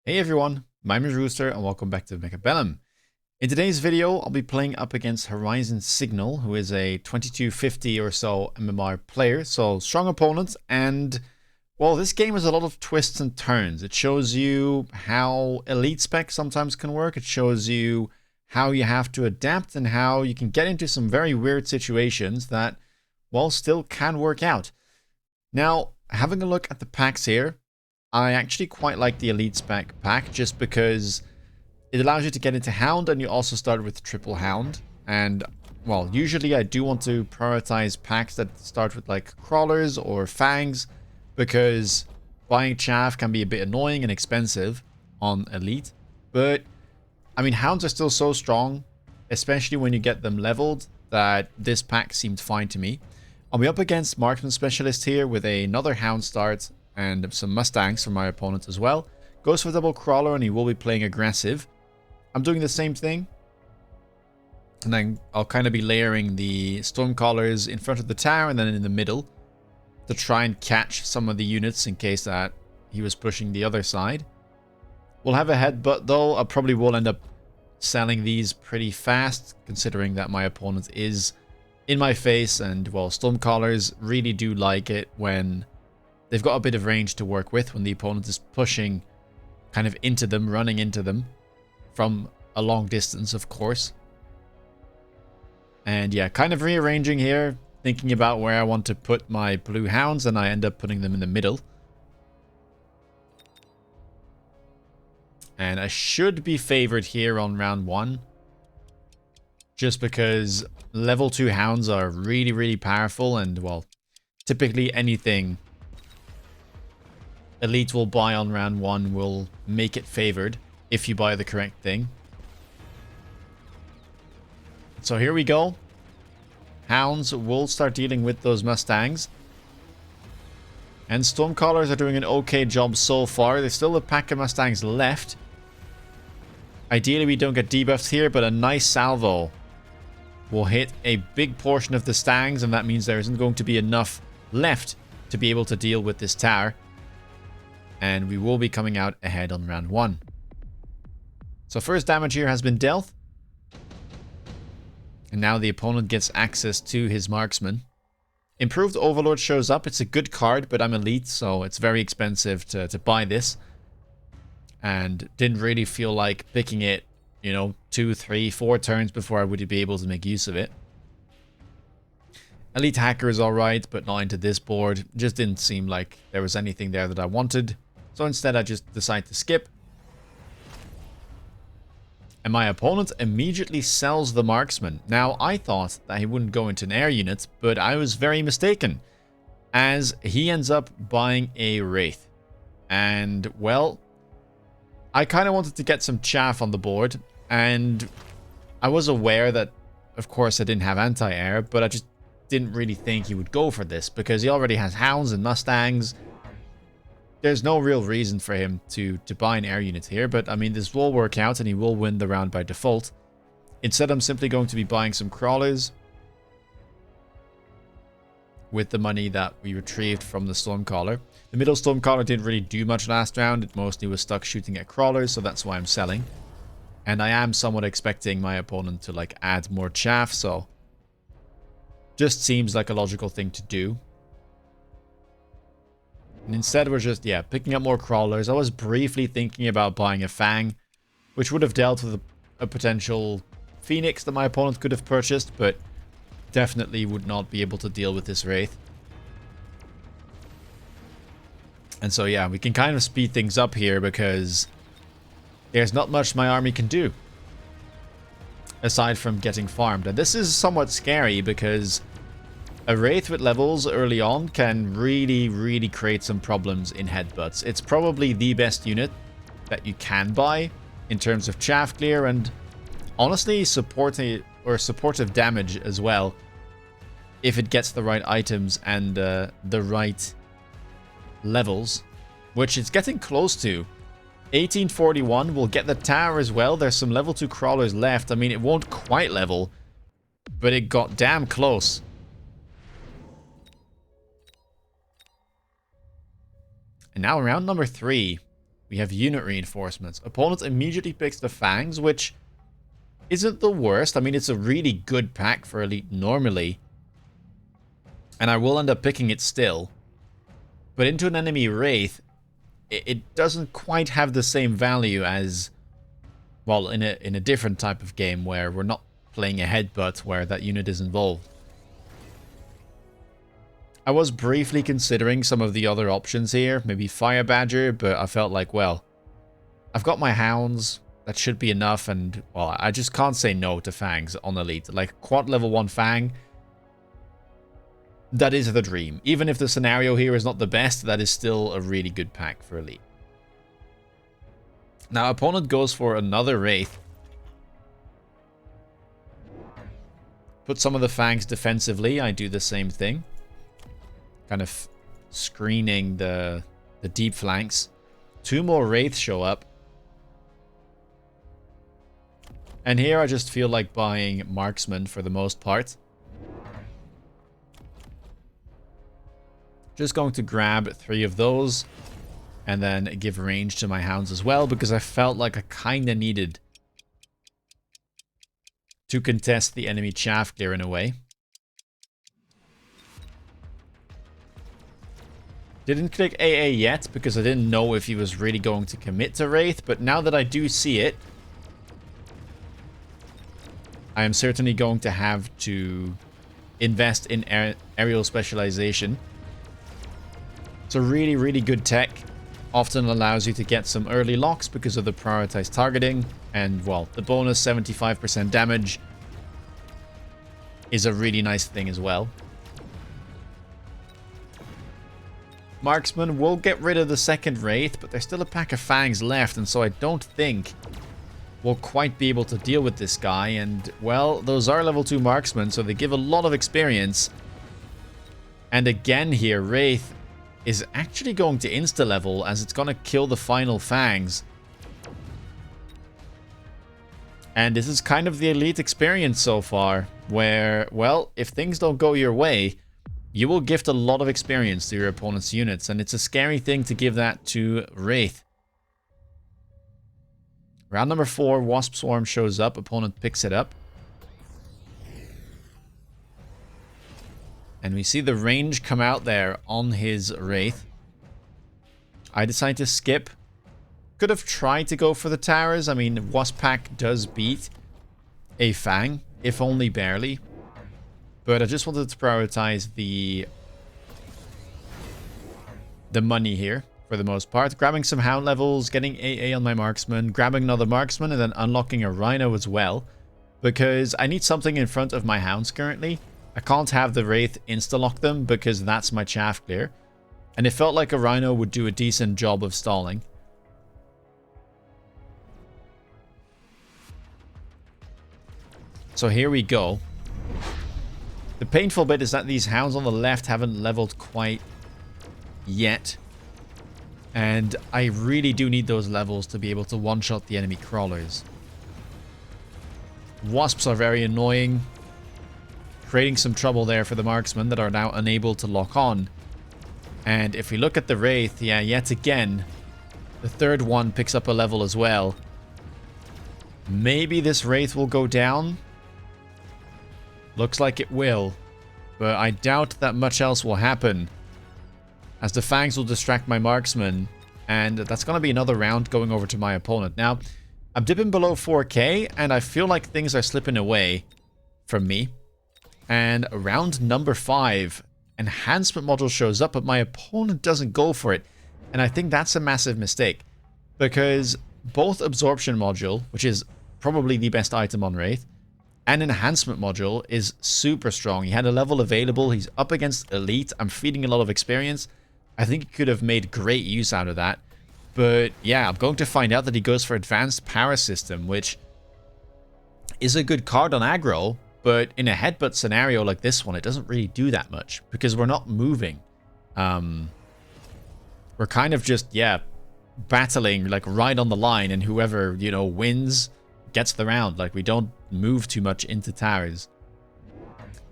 Hey everyone, my name is Rooster and welcome back to Mechabellum. In today's video, I'll be playing up against Horizon Signal, who is a 2250 or so MMR player, so strong opponent, and well, this game has a lot of twists and turns. It shows you how elite spec sometimes can work, it shows you how you have to adapt and how you can get into some very weird situations that, well, still can work out. Now, having a look at the packs here, I actually quite like the Elite Spec pack just because it allows you to get into Hound and you also start with Triple Hound. And, well, usually I do want to prioritize packs that start with like Crawlers or Fangs because buying Chaff can be a bit annoying and expensive on Elite. But, I mean, Hounds are still so strong, especially when you get them leveled, that this pack seemed fine to me. I'll be up against Marksman Specialist here with another Hound start and some Mustangs for my opponent as well. Goes for double Crawler and he will be playing aggressive. I'm doing the same thing. And then I'll kind of be layering the Stormcallers in front of the tower and then in the middle to try and catch some of the units in case that he was pushing the other side. We'll have a headbutt though. I probably will end up selling these pretty fast considering that my opponent is in my face and, well, Stormcallers really do like it when they've got a bit of range to work with when the opponent is pushing kind of into them, running into them from a long distance, of course. And yeah, kind of rearranging here, thinking about where I want to put my blue hounds, and I end up putting them in the middle. And I should be favored here on round 1. Just because level 2 hounds are really, really powerful and, well, typically anything Elite will buy on round 1 will make it favored if you buy the correct thing. So here we go. Hounds will start dealing with those Mustangs. And Stormcallers are doing an okay job so far. There's still a pack of Mustangs left. Ideally we don't get debuffed here, but a nice salvo will hit a big portion of the Stangs, and that means there isn't going to be enough left to be able to deal with this tower. And we will be coming out ahead on round 1. So first damage here has been dealt. And now the opponent gets access to his marksman. Improved Overlord shows up. It's a good card, but I'm elite, so it's very expensive to buy this. And didn't really feel like picking it, you know, 2, 3, 4 turns before I would be able to make use of it. Elite Hacker is alright, but not into this board. Just didn't seem like there was anything there that I wanted. So instead I just decide to skip. And my opponent immediately sells the marksman. Now I thought that he wouldn't go into an air unit, but I was very mistaken. As he ends up buying a wraith. And well, I kind of wanted to get some chaff on the board. And I was aware that, of course, I didn't have anti-air, but I just didn't really think he would go for this because he already has hounds and mustangs. There's no real reason for him to buy an air unit here, but I mean, this will work out and he will win the round by default. Instead, I'm simply going to be buying some crawlers with the money that we retrieved from the Stormcaller. The middle Stormcaller didn't really do much last round. It mostly was stuck shooting at crawlers, so that's why I'm selling. And I am somewhat expecting my opponent to like add more chaff, so just seems like a logical thing to do. And instead we're just, yeah, picking up more crawlers. I was briefly thinking about buying a Fang, which would have dealt with a potential Phoenix that my opponent could have purchased, but definitely would not be able to deal with this Wraith. And so yeah, we can kind of speed things up here because there's not much my army can do aside from getting farmed. And this is somewhat scary because a Wraith with levels early on can really, really create some problems in headbutts. It's probably the best unit that you can buy in terms of chaff clear and honestly supportive damage as well if it gets the right items and the right levels, which it's getting close to. 1841 will get the tower as well. There's some level 2 crawlers left. I mean, it won't quite level, but it got damn close. And now round number 3. We have unit reinforcements. Opponent immediately picks the Fangs, which isn't the worst. I mean, it's a really good pack for Elite normally. And I will end up picking it still. But into an enemy Wraith, it doesn't quite have the same value as, well, in a different type of game where we're not playing a headbutt where that unit is involved. I was briefly considering some of the other options here, maybe Fire Badger, but I felt like, well, I've got my Hounds, that should be enough, and, well, I just can't say no to Fangs on Elite. Like, quad level 1 Fang, that is the dream. Even if the scenario here is not the best, that is still a really good pack for Elite. Now, opponent goes for another Wraith. Put some of the Fangs defensively, I do the same thing. Kind of screening the deep flanks. 2 more Wraiths show up. And here I just feel like buying Marksman for the most part. Just going to grab 3 of those. And then give range to my Hounds as well, because I felt like I kind of needed to contest the enemy chaff clear in a way. Didn't click AA yet because I didn't know if he was really going to commit to Wraith, but now that I do see it, I am certainly going to have to invest in aerial specialization. It's a really, really good tech. Often allows you to get some early locks because of the prioritized targeting, and, well, the bonus 75% damage is a really nice thing as well. Marksman will get rid of the second Wraith, but there's still a pack of Fangs left, and so I don't think we'll quite be able to deal with this guy. And, well, those are level 2 Marksmen, so they give a lot of experience. And again here, Wraith is actually going to insta-level, as it's going to kill the final Fangs. And this is kind of the Elite experience so far, where, well, if things don't go your way, you will gift a lot of experience to your opponent's units, and it's a scary thing to give that to Wraith. Round number 4, Wasp Swarm shows up, opponent picks it up. And we see the range come out there on his Wraith. I decide to skip. Could have tried to go for the towers. I mean, Wasp Pack does beat a Fang, if only barely. But I just wanted to prioritize the money here, for the most part. Grabbing some Hound levels, getting AA on my Marksman, grabbing another Marksman, and then unlocking a Rhino as well. Because I need something in front of my Hounds currently. I can't have the Wraith insta-lock them, because that's my chaff clear. And it felt like a Rhino would do a decent job of stalling. So here we go. The painful bit is that these Hounds on the left haven't leveled quite yet. And I really do need those levels to be able to one-shot the enemy crawlers. Wasps are very annoying. Creating some trouble there for the Marksmen that are now unable to lock on. And if we look at the Wraith, yeah, yet again, the third one picks up a level as well. Maybe this Wraith will go down. Looks like it will, but I doubt that much else will happen, as the Fangs will distract my Marksman, and that's going to be another round going over to my opponent. Now, I'm dipping below 4k, and I feel like things are slipping away from me. And round number 5, enhancement module shows up, but my opponent doesn't go for it, and I think that's a massive mistake, because both absorption module, which is probably the best item on Wraith, and enhancement module is super strong. He had a level available. He's up against Elite. I'm feeding a lot of experience. I think he could have made great use out of that. But yeah, I'm going to find out that he goes for Advanced Power System, which is a good card on aggro. But in a headbutt scenario like this one, it doesn't really do that much because we're not moving. We're kind of just, yeah, battling like right on the line, and whoever, you know, wins gets the round. Like, we don't move too much into towers.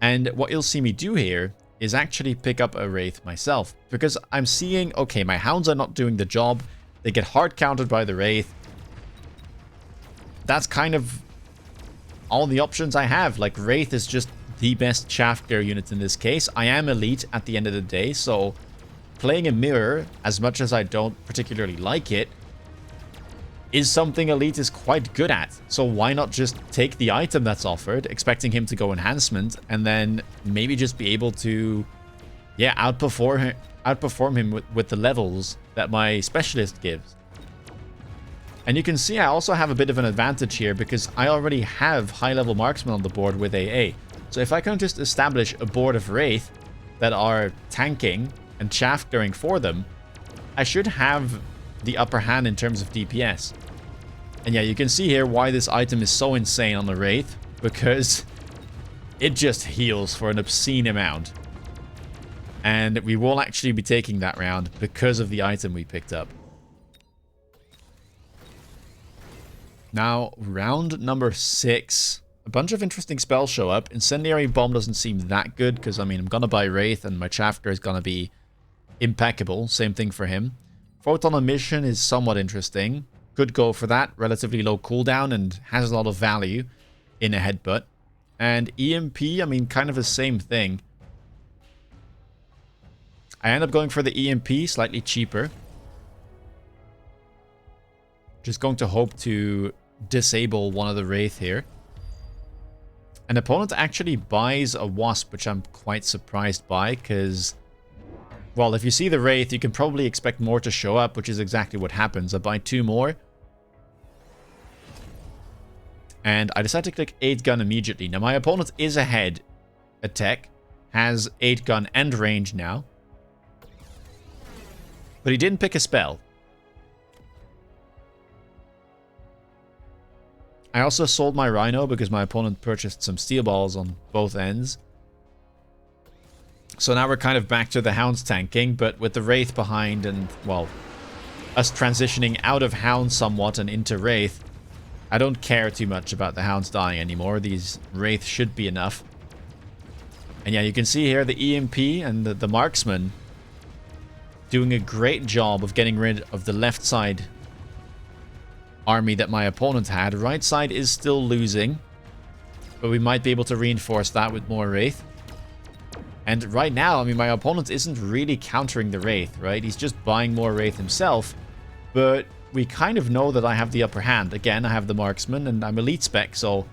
And what you'll see me do here is actually pick up a Wraith myself, because I'm seeing, okay, my Hounds are not doing the job. They get hard countered by the Wraith. That's kind of all the options I have. Like, Wraith is just the best shaft clear unit in this case. I am elite at the end of the day, so playing a mirror, as much as I don't particularly like it, is something elite is quite good at. So why not just take the item that's offered, expecting him to go enhancement, and then maybe just be able to, yeah, outperform him with the levels that my specialist gives. And you can see I also have a bit of an advantage here because I already have high-level marksmen on the board with AA. So if I can just establish a board of Wraith that are tanking and shaft clearing for them, I should have the upper hand in terms of DPS. And yeah, you can see here why this item is so insane on the Wraith, because it just heals for an obscene amount. And we will actually be taking that round because of the item we picked up. Now, round number 6. A bunch of interesting spells show up. Incendiary Bomb doesn't seem that good because, I mean, I'm going to buy Wraith and my Chafter is going to be impeccable. Same thing for him. Photon Emission is somewhat interesting. Could go for that. Relatively low cooldown and has a lot of value in a headbutt. And EMP, I mean, kind of the same thing. I end up going for the EMP, slightly cheaper. Just going to hope to disable one of the Wraith here. An opponent actually buys a Wasp, which I'm quite surprised by, because, well, if you see the Wraith, you can probably expect more to show up, which is exactly what happens. I buy 2 more. And I decide to click 8 gun immediately. Now, my opponent is ahead at tech, has 8 gun and range now. But he didn't pick a spell. I also sold my Rhino because my opponent purchased some steel balls on both ends. So now we're kind of back to the Hounds tanking, but with the Wraith behind and, well, us transitioning out of Hound somewhat and into Wraith, I don't care too much about the Hounds dying anymore. These Wraith should be enough. And yeah, you can see here the EMP and the Marksman doing a great job of getting rid of the left side army that my opponent had. Right side is still losing, but we might be able to reinforce that with more Wraith. And right now, I mean, my opponent isn't really countering the Wraith, right? He's just buying more Wraith himself, but we kind of know that I have the upper hand. Again, I have the Marksman and I'm elite spec, so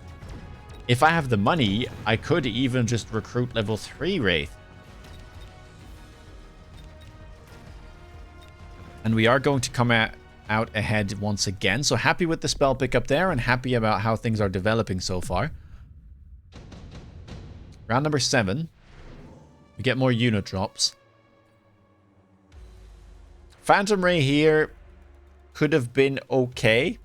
if I have the money, I could even just recruit level 3 Wraith. And we are going to come out ahead once again. So happy with the spell pickup there and happy about how things are developing so far. Round number 7. We get more unit drops. Phantom Ray here could have been okay.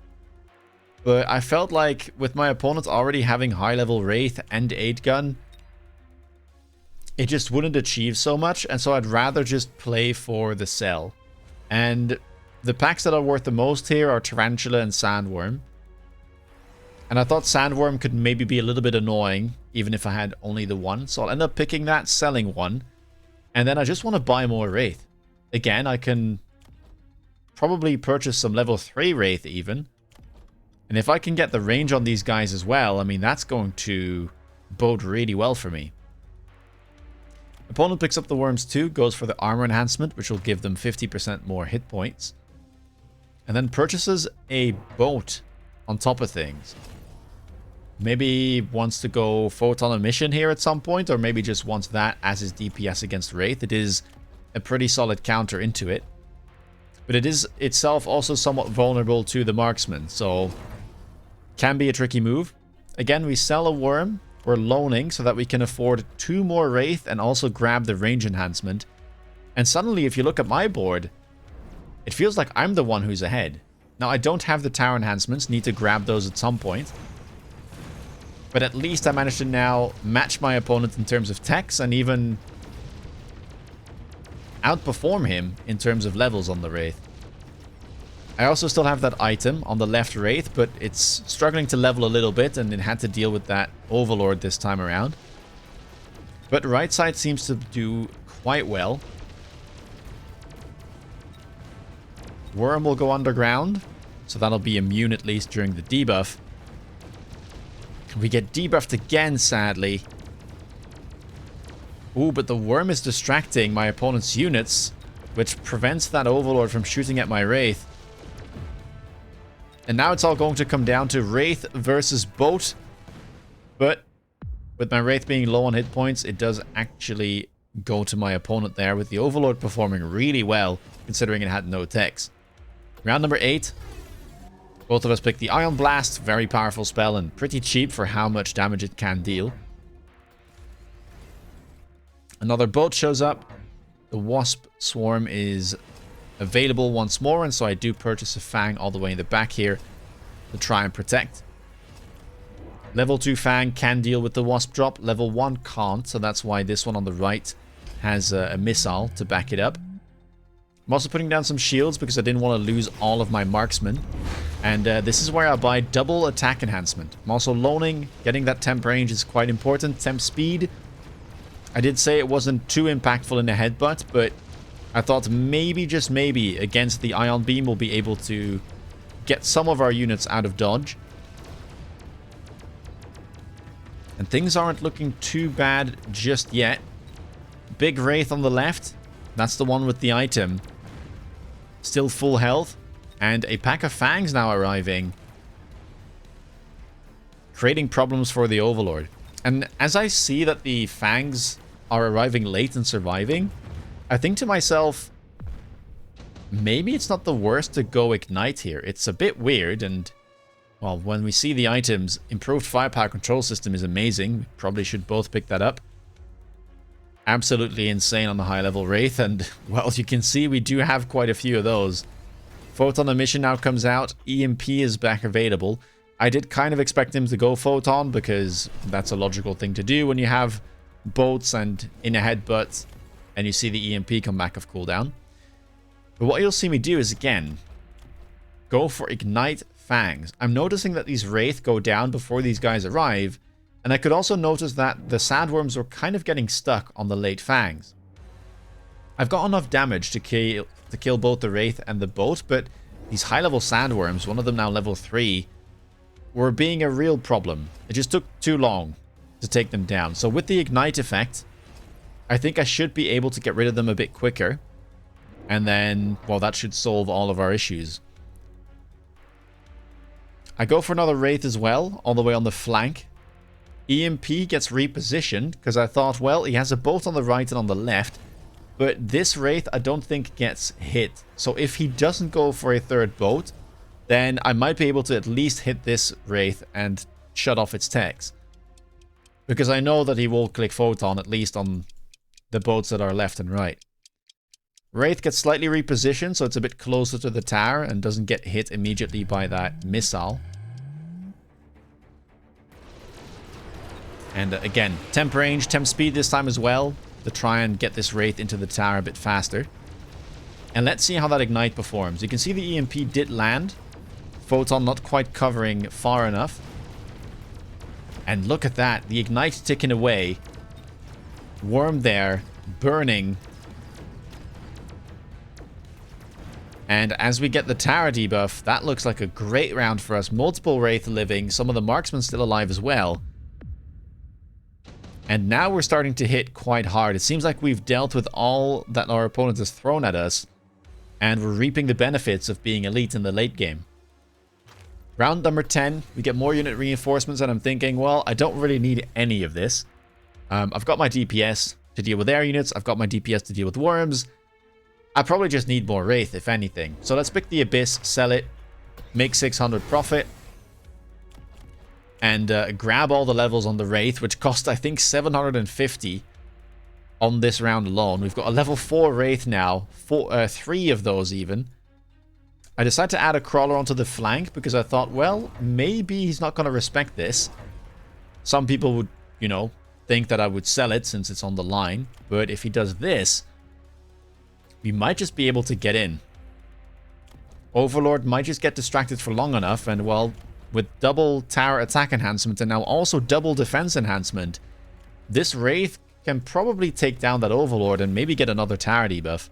But I felt like with my opponent already having high level Wraith and 8 gun, it just wouldn't achieve so much. And so I'd rather just play for the cell. And the packs that are worth the most here are Tarantula and Sandworm. And I thought Sandworm could maybe be a little bit annoying, even if I had only the one. So I'll end up picking that, selling one. And then I just want to buy more Wraith. Again, I can probably purchase some level 3 Wraith even. And if I can get the range on these guys as well, I mean, that's going to bode really well for me. Opponent picks up the Worms too, goes for the armor enhancement, which will give them 50% more hit points. And then purchases a boat on top of things. Maybe wants to go Photon Emission here at some point, or maybe just wants that as his DPS against Wraith. It is a pretty solid counter into it. But it is itself also somewhat vulnerable to the Marksman, so can be a tricky move. Again, we sell a Worm. We're loaning so that we can afford 2 more Wraith and also grab the range enhancement. And suddenly, if you look at my board, it feels like I'm the one who's ahead. Now, I don't have the tower enhancements, need to grab those at some point. But at least I managed to now match my opponent in terms of techs and even outperform him in terms of levels on the Wraith. I also still have that item on the left Wraith, but it's struggling to level a little bit and it had to deal with that Overlord this time around. But right side seems to do quite well. Worm will go underground, so that'll be immune at least during the debuff. We get debuffed again, sadly. Ooh, but the worm is distracting my opponent's units, which prevents that overlord from shooting at my wraith. And now it's all going to come down to wraith versus boat. But with my wraith being low on hit points, it does actually go to my opponent there, with the overlord performing really well, considering it had no techs. Round number 8. Both of us picked the Ion Blast, very powerful spell and pretty cheap for how much damage it can deal. Another boat shows up. The Wasp Swarm is available once more, and so I do purchase a Fang all the way in the back here to try and protect. Level 2 Fang can deal with the Wasp drop. Level 1 can't, so that's why this one on the right has a missile to back it up. I'm also putting down some shields because I didn't want to lose all of my marksmen. And this is where I buy double attack enhancement. I'm also loaning. Getting that temp range is quite important. Temp speed. I did say it wasn't too impactful in a headbutt, but I thought maybe, just maybe, against the Ion Beam we'll be able to get some of our units out of dodge. And things aren't looking too bad just yet. Big Wraith on the left. That's the one with the item. Still full health. And a pack of Fangs now arriving. Creating problems for the Overlord. And as I see that the Fangs are arriving late and surviving, I think to myself, maybe it's not the worst to go Ignite here. It's a bit weird, and well, when we see the items, improved firepower control system is amazing. We probably should both pick that up. Absolutely insane on the high level Wraith, and well, you can see we do have quite a few of those. Photon Emission now comes out. EMP is back available. I did kind of expect him to go Photon because that's a logical thing to do when you have boats and in a headbutt and you see the EMP come back of cooldown. But what you'll see me do is, again, go for Ignite Fangs. I'm noticing that these Wraith go down before these guys arrive, and I could also notice that the Sandworms were kind of getting stuck on the late Fangs. I've got enough damage to kill both the Wraith and the boat, but these high-level Sandworms, one of them now level 3, were being a real problem. It just took too long to take them down. So with the Ignite effect, I think I should be able to get rid of them a bit quicker. And then, well, that should solve all of our issues. I go for another Wraith as well, all the way on the flank. EMP gets repositioned, because I thought, well, he has a boat on the right and on the left. But this Wraith, I don't think gets hit. So if he doesn't go for a third boat, then I might be able to at least hit this Wraith and shut off its techs. Because I know that he will click Photon, at least on the boats that are left and right. Wraith gets slightly repositioned, so it's a bit closer to the tower and doesn't get hit immediately by that missile. And again, temp range, temp speed this time as well, to try and get this Wraith into the tower a bit faster. And let's see how that Ignite performs. You can see the EMP did land. Photon not quite covering far enough. And look at that, the Ignite ticking away. Worm there, burning. And as we get the tower debuff, that looks like a great round for us. Multiple Wraith living, some of the marksmen still alive as well. And now we're starting to hit quite hard. It seems like we've dealt with all that our opponent has thrown at us. And we're reaping the benefits of being elite in the late game. Round number 10, we get more unit reinforcements, and I'm thinking, well, I don't really need any of this. I've got my DPS to deal with air units. I've got my DPS to deal with worms. I probably just need more Wraith, if anything. So let's pick the Abyss, sell it, make 600 profit, and grab all the levels on the Wraith, which cost, I think, 750 on this round alone. We've got a level 4 Wraith now, 3 of those even. I decided to add a crawler onto the flank because I thought, well, maybe he's not going to respect this. Some people would, you know, think that I would sell it since it's on the line. But if he does this, we might just be able to get in. Overlord might just get distracted for long enough, and well, with double tower attack enhancement and now also double defense enhancement, this Wraith can probably take down that Overlord and maybe get another tower debuff.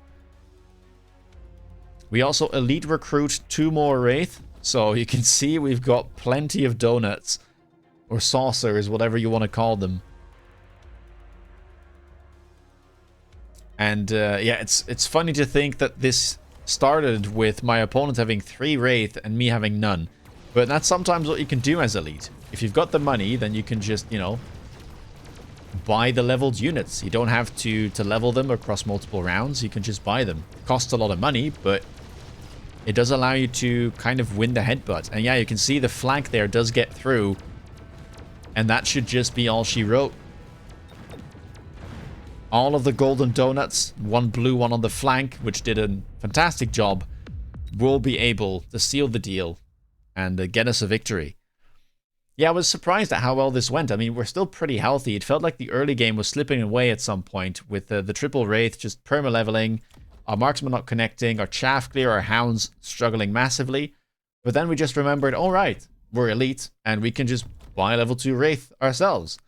We also elite recruit 2 more Wraith. So you can see we've got plenty of donuts. Or saucers, whatever you want to call them. And yeah, it's funny to think that this started with my opponent having 3 Wraith and me having none. But that's sometimes what you can do as elite. If you've got the money, then you can just, you know, buy the leveled units. You don't have to level them across multiple rounds. You can just buy them. It costs a lot of money, but it does allow you to kind of win the headbutt. And yeah, you can see the flank there does get through. And that should just be all she wrote. All of the golden donuts, 1 blue one on the flank, which did a fantastic job, will be able to seal the deal and get us a victory. Yeah, I was surprised at how well this went. I mean, we're still pretty healthy. It felt like the early game was slipping away at some point with the triple Wraith just perma-leveling, our marksman not connecting, our chaff clear, our hounds struggling massively. But then we just remembered, all right, we're elite and we can just buy level 2 Wraith ourselves.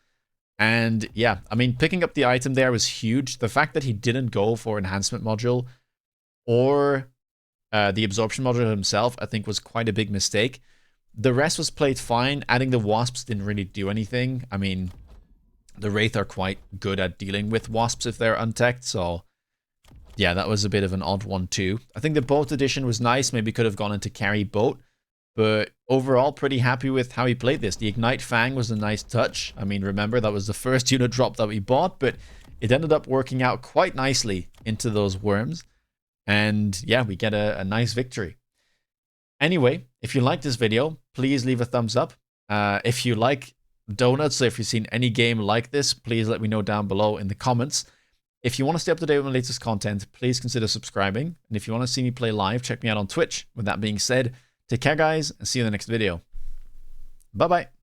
And yeah, I mean, picking up the item there was huge. The fact that he didn't go for enhancement module or the absorption module himself, I think was quite a big mistake. The rest was played fine. Adding the wasps didn't really do anything. I mean, the Wraith are quite good at dealing with wasps if they're untech'd, so yeah, that was a bit of an odd one too. I think the boat addition was nice. Maybe could have gone into carry boat. But overall, pretty happy with how he played this. The Ignite Fang was a nice touch. I mean, remember, that was the first unit drop that we bought, but it ended up working out quite nicely into those worms. And yeah, we get a nice victory. Anyway, if you like this video, please leave a thumbs up. If you like donuts, or if you've seen any game like this, please let me know down below in the comments. If you want to stay up to date with my latest content, please consider subscribing. And if you want to see me play live, check me out on Twitch. With that being said, take care, guys, and see you in the next video. Bye-bye.